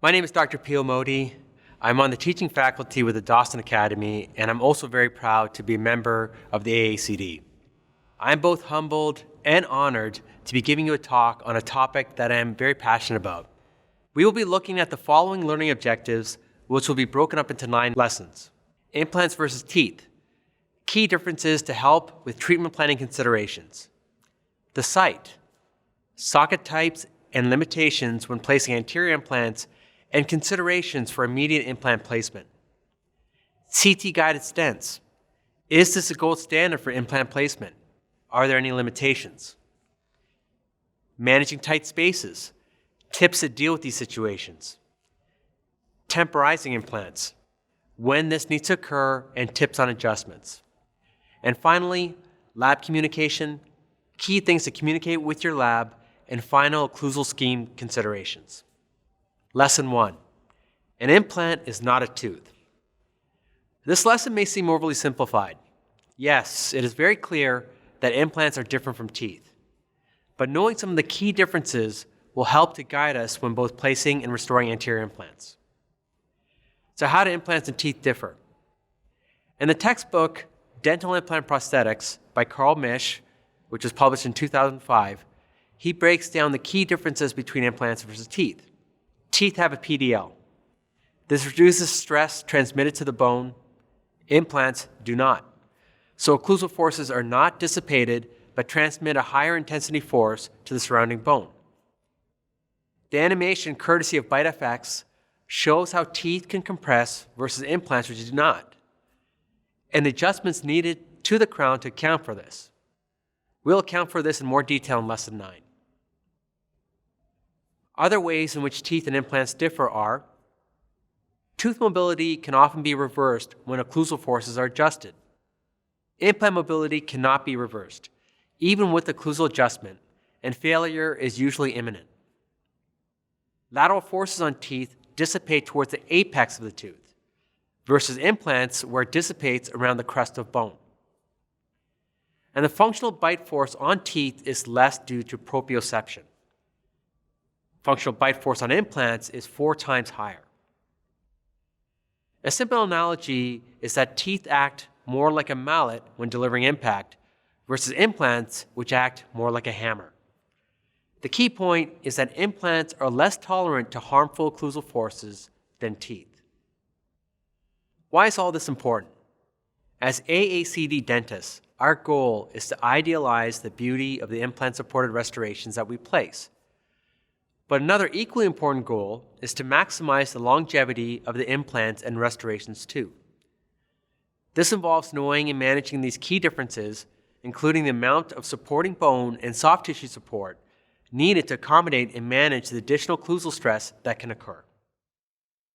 My name is Dr. Pio Modi. I'm on the teaching faculty with the Dawson Academy, and I'm also very proud to be a member of the AACD. I'm both humbled and honored to be giving you a talk on a topic that I am very passionate about. We will be looking at the following learning objectives, which will be broken up into 9 lessons. Implants versus teeth. Key differences to help with treatment planning considerations. The site. Socket types and limitations when placing anterior implants and considerations for immediate implant placement. CT guided stents. Is this a gold standard for implant placement? Are there any limitations? Managing tight spaces. Tips to deal with these situations. Temporizing implants. When this needs to occur and tips on adjustments. And finally, lab communication. Key things to communicate with your lab and final occlusal scheme considerations. Lesson 1. An implant is not a tooth. This lesson may seem overly simplified. Yes, it is very clear that implants are different from teeth. But knowing some of the key differences will help to guide us when both placing and restoring anterior implants. So how do implants and teeth differ? In the textbook Dental Implant Prosthetics by Carl Misch, which was published in 2005, he breaks down the key differences between implants versus teeth. Teeth have a PDL. This reduces stress transmitted to the bone. Implants do not. So occlusal forces are not dissipated, but transmit a higher intensity force to the surrounding bone. The animation, courtesy of Bite FX, shows how teeth can compress versus implants which do not, and the adjustments needed to the crown to account for this. We'll account for this in more detail in Lesson 9. Other ways in which teeth and implants differ are: tooth mobility can often be reversed when occlusal forces are adjusted. Implant mobility cannot be reversed, even with occlusal adjustment, and failure is usually imminent. Lateral forces on teeth dissipate towards the apex of the tooth, versus implants where it dissipates around the crest of bone. And the functional bite force on teeth is less due to proprioception. Functional bite force on implants is 4 times higher. A simple analogy is that teeth act more like a mallet when delivering impact versus implants which act more like a hammer. The key point is that implants are less tolerant to harmful occlusal forces than teeth. Why is all this important? As AACD dentists, our goal is to idealize the beauty of the implant-supported restorations that we place. But another equally important goal is to maximize the longevity of the implants and restorations too. This involves knowing and managing these key differences, including the amount of supporting bone and soft tissue support needed to accommodate and manage the additional occlusal stress that can occur.